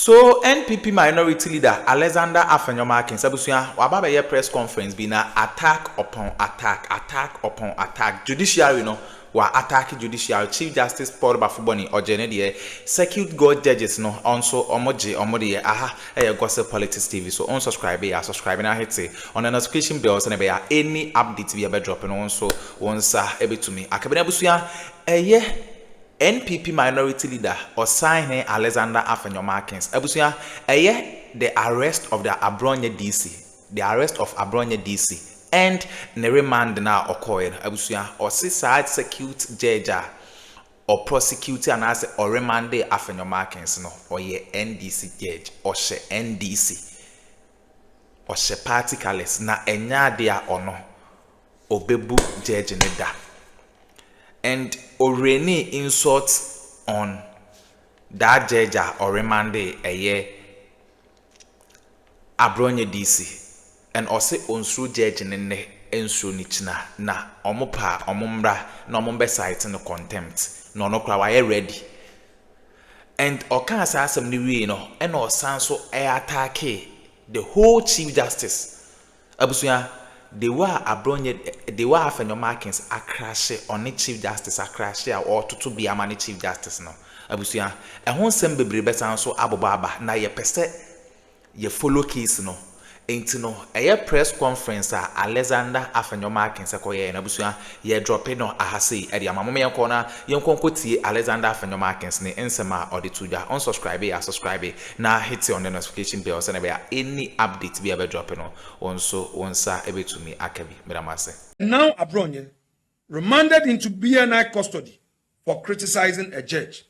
So NPP minority leader Alexander Àřřest sabusia wababa ye press conference be na attack upon attack. Judiciary no wa attack judiciary. Chief Justice Paul Bafuboni ojene de circuit court judges no also omoje aha gossip politics TV. So unsubscribe ya subscribe na hit on the notification bell so na be any update we be dropping also onsa ebetumi akabena busia NPP minority leader or sign Alexander Àřřest abusia the arrest of the Abronye DC, the arrest of Abronye DC and the remand now occurred abusia or side circuit judge or prosecutor and as or remand Àřřest no or ye NDC judge or she NDC or she party colors na enya dia or no obebu judge neda. And already insults on that judge or remande a year Abronye DC and also unsuru judge nene ensuru nichina na omopa omumbra na omumbe site no contempt no kwa waye ready and okan asasem ni wi no and osanso attack the whole Chief Justice abusuya they were Abronye, they were A.Markin a crash on the Chief Justice, a crash or to be a man Chief Justice no. Abusia, a hon sem bebre besan so abobaba na ye pese ye follow case no. Ain't no a press conference Alexander A.Markin sekoye na abusia ye drop no ahase e dia mamome ye kona ye nkonkoti Alexander A.Markin ne ensema or the tuja unsubscribe ya subscribe na hit on the notification bell so na be any update be able drop no onso onsa ebetumi akabi miramase. Now Abronye remanded into BNI custody for criticizing a judge.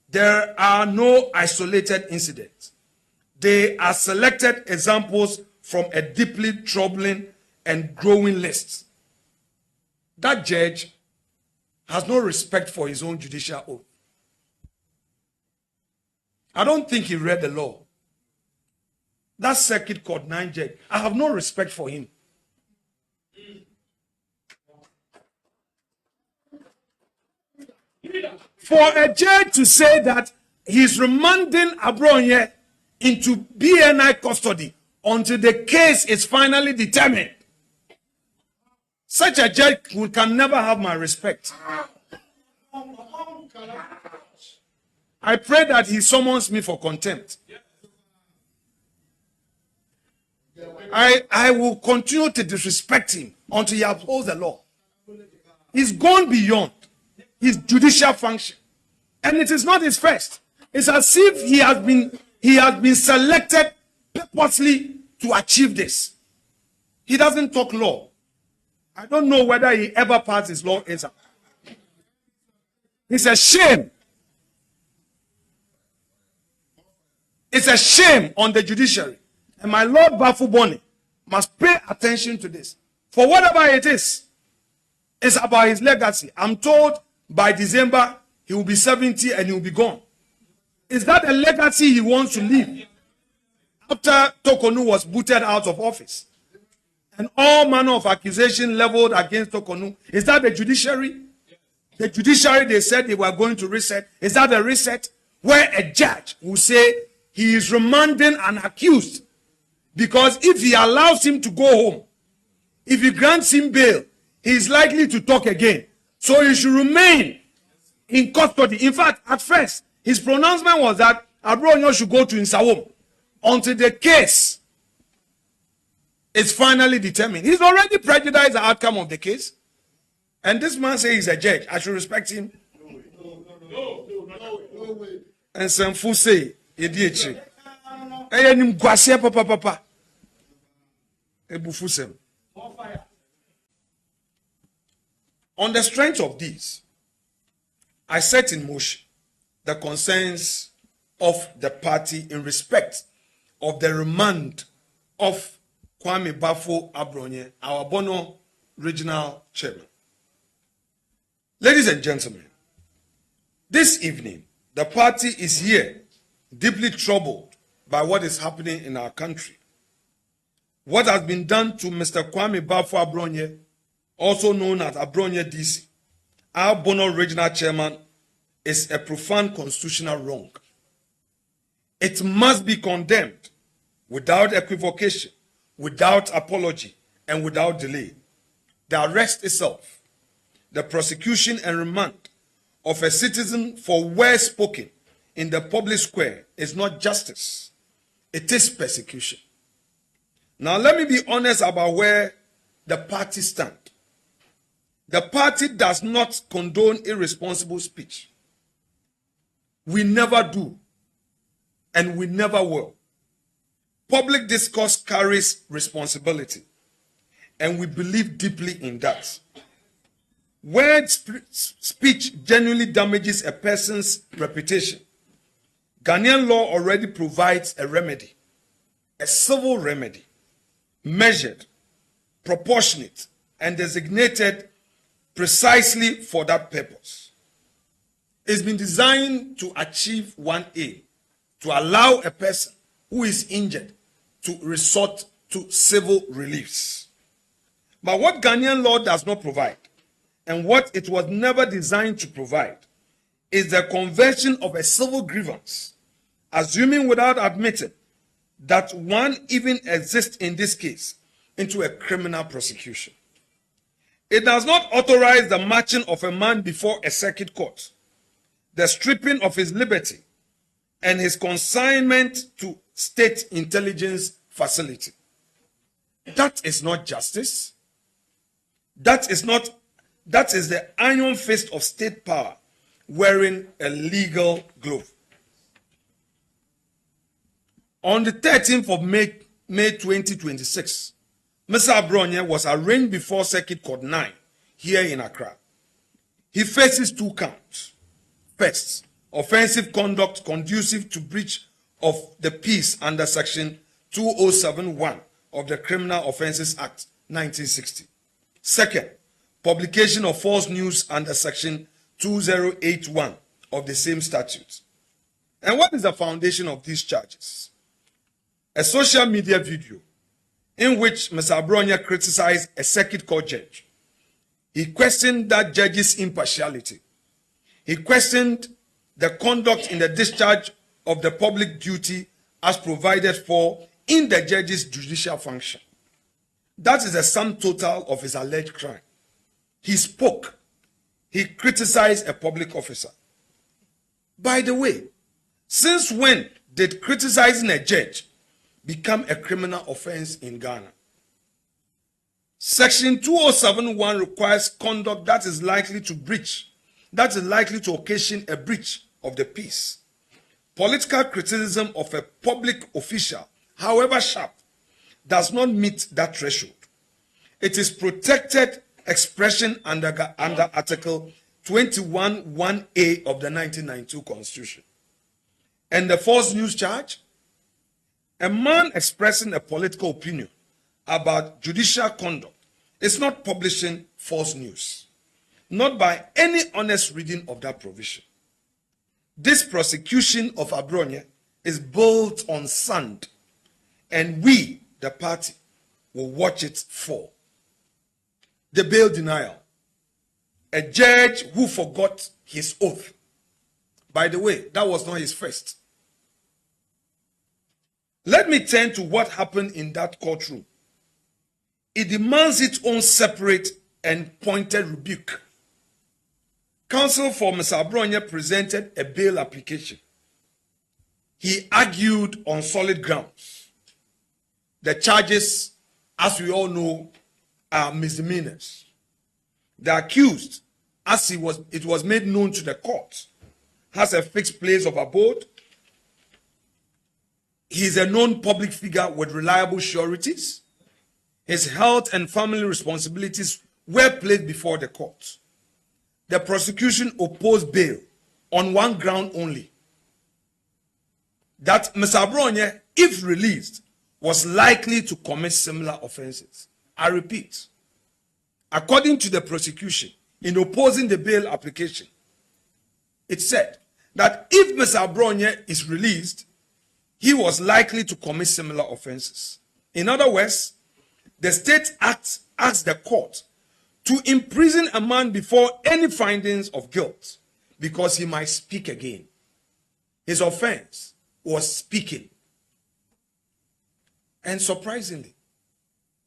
There are no isolated incidents. They are selected examples from a deeply troubling and growing list. That judge has no respect for his own judicial oath. I don't think he read the law. That circuit court 9 judge, I have no respect for him. For a judge to say that he's remanding Abronye into BNI custody until the case is finally determined, such a judge can never have my respect. I pray that he summons me for contempt. I will continue to disrespect him until he upholds the law. He's gone beyond his judicial function, and it is not his first. It's as if he has been selected purposely to achieve this. He doesn't talk law. I don't know whether he ever passed his law exam. It's a shame. It's a shame on the judiciary. And my Lord Bafuboni must pay attention to this. For whatever it is, it's about his legacy. I'm told by December he will be 70 and he will be gone. Is that a legacy he wants to leave? After Tokonu was booted out of office and all manner of accusation leveled against Tokonu, is that the judiciary? The judiciary, they said they were going to reset. Is that a reset? Where a judge will say he is remanding an accused because if he allows him to go home, if he grants him bail, he is likely to talk again. So he should remain in custody. In fact, at first, his pronouncement was that Abronye should go to Nsawam until the case is finally determined. He's already prejudiced the outcome of the case. And this man says he's a judge. I should respect him. No way. And some fool say, on the strength of this, I set in motion the concerns of the party in respect of the remand of Kwame Bafo Abronye, our Bono regional chairman. Ladies and gentlemen, this evening, the party is here deeply troubled by what is happening in our country. What has been done to Mr. Kwame Bafo Abronye, also known as Abronye DC, our Bono regional chairman, is a profound constitutional wrong. It must be condemned without equivocation, without apology, and without delay. The arrest itself, the prosecution and remand of a citizen for words spoken in the public square is not justice. It is persecution. Now let me be honest about where the party stand. The party does not condone irresponsible speech. We never do, and we never will. Public discourse carries responsibility, and we believe deeply in that. Where speech genuinely damages a person's reputation, Ghanaian law already provides a remedy, a civil remedy, measured, proportionate, and designated precisely for that purpose. It's been designed to achieve one aim, to allow a person who is injured to resort to civil reliefs. But what Ghanaian law does not provide, and what it was never designed to provide, is the conversion of a civil grievance, assuming without admitting that one even exists in this case, into a criminal prosecution. It does not authorize the marching of a man before a circuit court, the stripping of his liberty, and his consignment to state intelligence facility. That is not justice. That is the iron fist of state power wearing a legal glove. On the 13th of May 2026, Mr. Abronye was arraigned before Circuit Court 9 here in Accra. He faces 2 counts. First, offensive conduct conducive to breach of the peace under Section 2071 of the Criminal Offences Act 1960. Second, publication of false news under Section 2081 of the same statute. And what is the foundation of these charges? A social media video in which Mr. Abronye criticized a circuit court judge. He questioned that judge's impartiality. He questioned the conduct in the discharge of the public duty as provided for in the judge's judicial function. That is the sum total of his alleged crime. He spoke. He criticized a public officer. By the way, since when did criticizing a judge become a criminal offense in Ghana? Section 2071 requires conduct that is likely to occasion a breach of the peace. Political criticism of a public official, however sharp, does not meet that threshold. It is protected expression under Article 21(1)(a) of the 1992 Constitution. And the false news charge? A man expressing a political opinion about judicial conduct is not publishing false news, not by any honest reading of that provision. This prosecution of Abronye is built on sand, and we, the party, will watch it fall. The bail denial. A judge who forgot his oath. By the way, that was not his first. Let me turn to what happened in that courtroom. It demands its own separate and pointed rebuke. Counsel for Mr. Abronye presented a bail application. He argued on solid grounds. The charges, as we all know, are misdemeanors. The accused, as it was made known to the court, has a fixed place of abode. He is a known public figure with reliable sureties. His health and family responsibilities were placed before the court. The prosecution opposed bail on one ground only: that Mr. Abronye, if released, was likely to commit similar offenses. I repeat, according to the prosecution, in opposing the bail application, it said that if Mr. Abronye is released, he was likely to commit similar offenses. In other words, the state act asks the court to imprison a man before any findings of guilt because he might speak again. His offense was speaking. And surprisingly,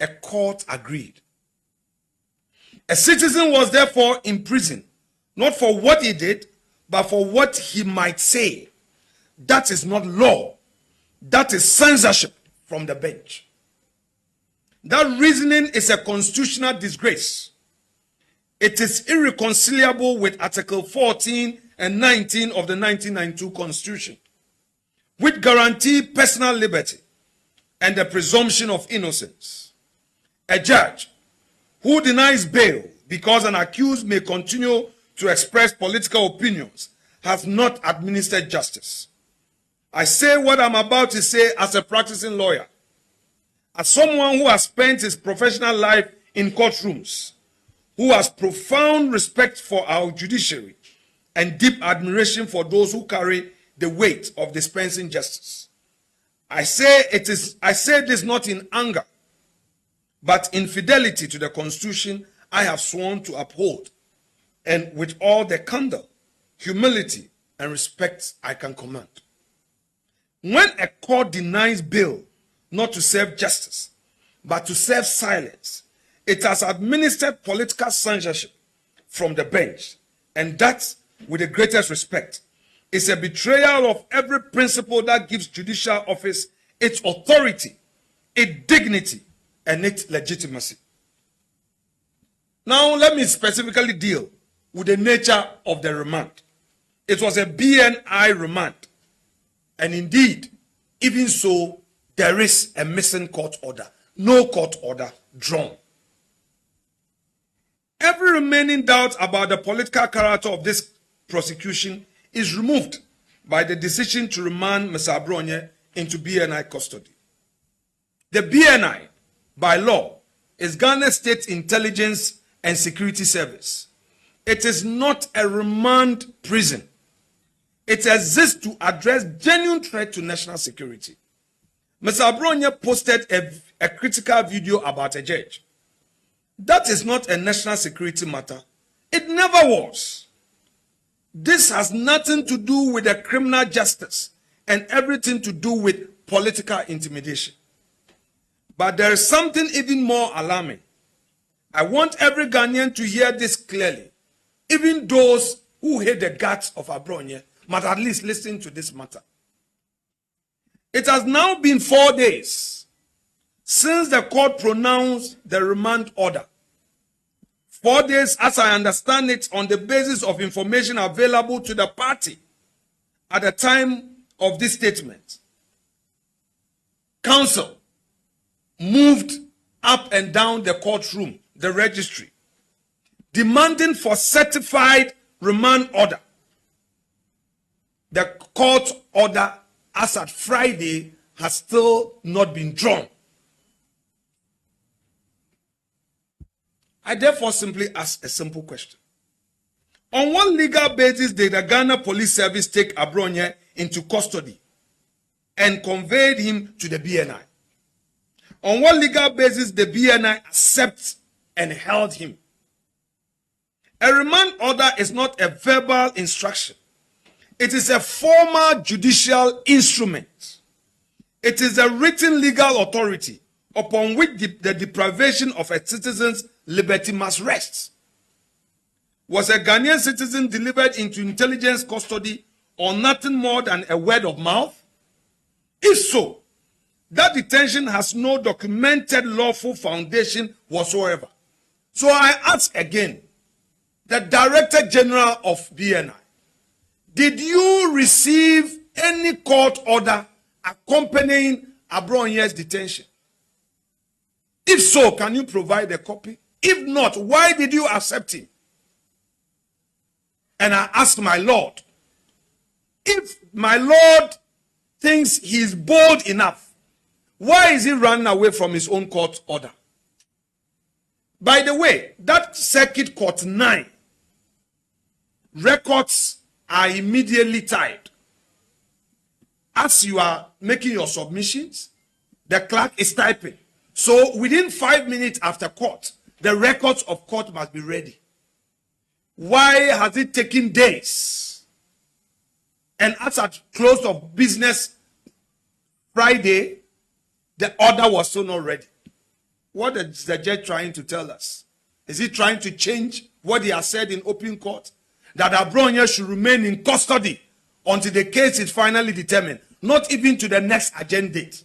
a court agreed. A citizen was therefore imprisoned, not for what he did, but for what he might say. That is not law. That is censorship from the bench. That reasoning is a constitutional disgrace. It is irreconcilable with Article 14 and 19 of the 1992 Constitution, which guarantee personal liberty and the presumption of innocence. A judge who denies bail because an accused may continue to express political opinions has not administered justice. I say what I'm about to say as a practicing lawyer, as someone who has spent his professional life in courtrooms, who has profound respect for our judiciary and deep admiration for those who carry the weight of dispensing justice. I say this not in anger, but in fidelity to the Constitution I have sworn to uphold, and with all the candor, humility, and respect I can command. When a court denies bail not to serve justice, but to serve silence, it has administered political censorship from the bench, and that, with the greatest respect, is a betrayal of every principle that gives judicial office its authority, its dignity, and its legitimacy. Now, let me specifically deal with the nature of the remand. It was a BNI remand, and indeed, even so, there is a missing court order. No court order drawn. Every remaining doubt about the political character of this prosecution is removed by the decision to remand Mr. Abronye into BNI custody. The BNI, by law, is Ghana State Intelligence and Security Service. It is not a remand prison. It exists to address genuine threat to national security. Mr. Abronye posted a critical video about a judge. That is not a national security matter. It never was. This has nothing to do with the criminal justice and everything to do with political intimidation. But there is something even more alarming. I want every Ghanaian to hear this clearly. Even those who hate the guts of Abronye must at least listen to this matter. It has now been 4 days since the court pronounced the remand order. 4 days, as I understand it, on the basis of information available to the party at the time of this statement. Counsel moved up and down the courtroom, the registry, demanding for certified remand order. The court order, as at Friday, has still not been drawn. I therefore simply ask a simple question. On what legal basis did the Ghana Police Service take Abronye into custody and conveyed him to the BNI? On what legal basis did the BNI accept and held him? A remand order is not a verbal instruction. It is a formal judicial instrument. It is a written legal authority upon which the deprivation of a citizen's liberty must rest. Was a Ghanaian citizen delivered into intelligence custody or nothing more than a word of mouth? If so, that detention has no documented lawful foundation whatsoever. So I ask again, the Director General of BNI, did you receive any court order accompanying Abronye's detention? If so, can you provide a copy? If not, why did you accept him? And I ask my Lord, if my Lord thinks he is bold enough, why is he running away from his own court order? By the way, that Circuit Court 9 records are immediately tied. As you are making your submissions, the clerk is typing. So within 5 minutes after court, the records of court must be ready. Why has it taken days? And as at close of business Friday, the order was still not ready. What is the judge trying to tell us? Is he trying to change what he has said in open court? That Abronye should remain in custody until the case is finally determined, not even to the next agenda date.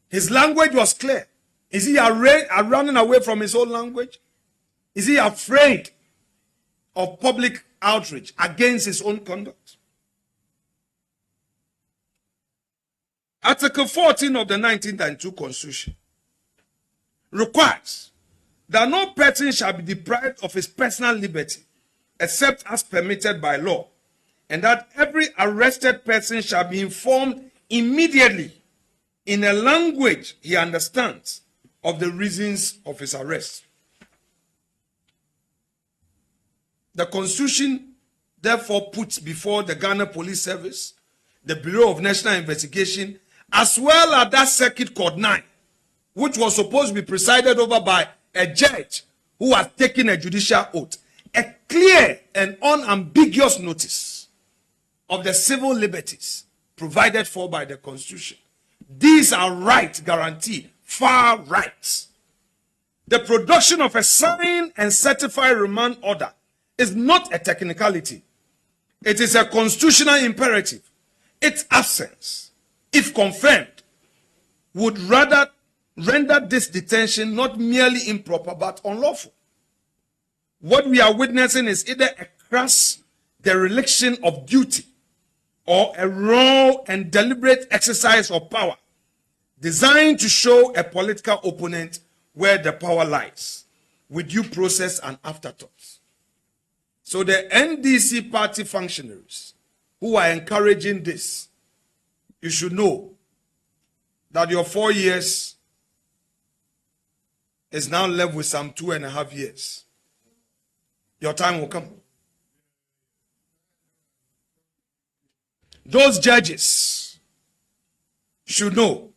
His language was clear. Is he running away from his own language? Is he afraid of public outrage against his own conduct? Article 14 of the 1992 Constitution requires that no person shall be deprived of his personal liberty except as permitted by law, and that every arrested person shall be informed immediately in a language he understands of the reasons of his arrest. The Constitution therefore puts before the Ghana Police Service, the Bureau of National Investigation, as well as that Circuit Court 9, which was supposed to be presided over by a judge who has taken a judicial oath, a clear and unambiguous notice of the civil liberties provided for by the Constitution. These are rights guaranteed, far rights. The production of a signed and certified remand order is not a technicality. It is a constitutional imperative. Its absence, if confirmed, would rather render this detention not merely improper but unlawful. What we are witnessing is either a crass dereliction of duty or a raw and deliberate exercise of power designed to show a political opponent where the power lies, with due process and afterthoughts. So the NDC party functionaries who are encouraging this, you should know that your 4 years is now left with some 2.5 years. Your time will come. Those judges should know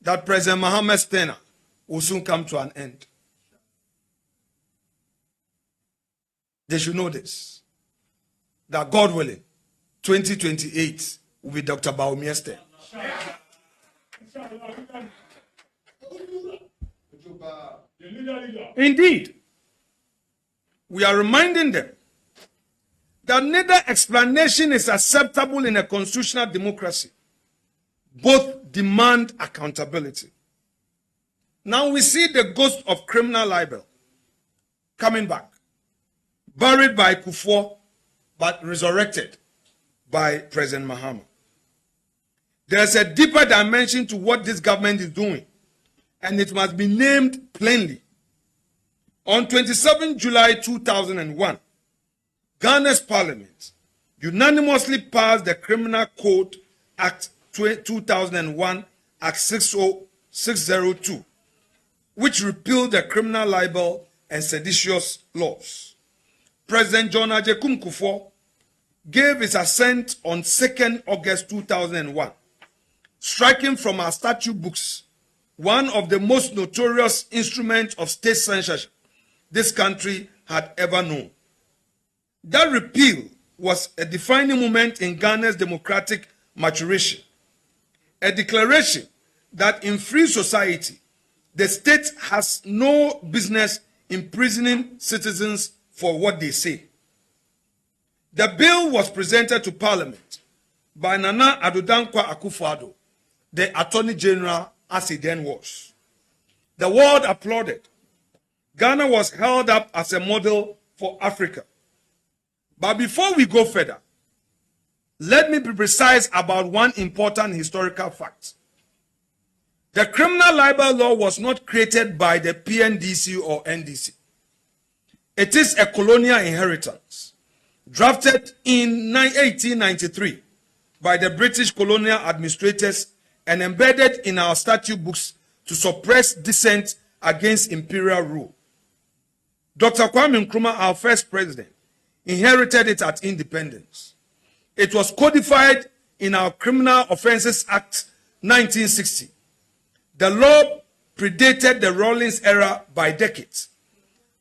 that President Mahama's tenure will soon come to an end. They should know this. That God willing, 2028 will be Dr. Bawumia's turn. Indeed, we are reminding them that neither explanation is acceptable in a constitutional democracy. Both demand accountability. Now we see the ghost of criminal libel coming back, buried by Kufuor, but resurrected by President Mahama. There's a deeper dimension to what this government is doing, and it must be named plainly. On 27 July 2001, Ghana's parliament unanimously passed the Criminal Code Act 2001, Act 602, which repealed the criminal libel and seditious laws. President John Agyekum Kufuor gave his assent on 2nd August 2001, striking from our statute books one of the most notorious instruments of state censorship this country had ever known. That repeal was a defining moment in Ghana's democratic maturation, a declaration that in free society, the state has no business imprisoning citizens for what they say. The bill was presented to Parliament by Nana Addo Akufo-Addo, the Attorney General as he then was. The world applauded. Ghana was held up as a model for Africa. But before we go further, let me be precise about one important historical fact. The criminal libel law was not created by the PNDC or NDC. It is a colonial inheritance, drafted in 1893 by the British colonial administrators and embedded in our statute books to suppress dissent against imperial rule. Dr. Kwame Nkrumah, our first president, inherited it at independence. It was codified in our Criminal Offences Act 1960. The law predated the Rawlings era by decades.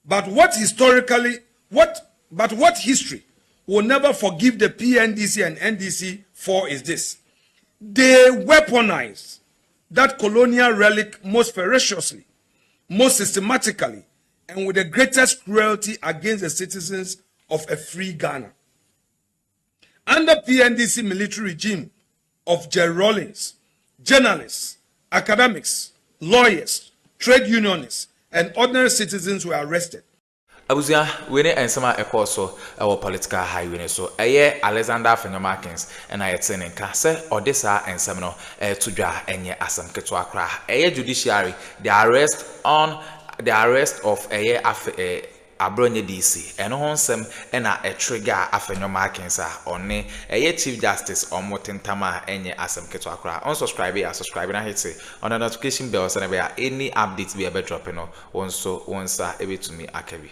But what history will never forgive the PNDC and NDC for is this. they weaponize that colonial relic most ferociously, most systematically, and with the greatest cruelty against the citizens of a free Ghana. Under PNDC military regime of Jerry Rawlings, journalists, academics, lawyers, trade unionists, and ordinary citizens were arrested. Abuzia, we need ensema ekoso our political highway so eye Alexander A.Markin and I tell in kase odisa ensem no tudwa enye asem keto akra judiciary the arrest of Abronye DC and onsem ena trigger A.Markin on Chief Justice or Motentama enye asem keto akra subscribe na hit on the notification bell so any updates be able dropping no once ebe to me akabi.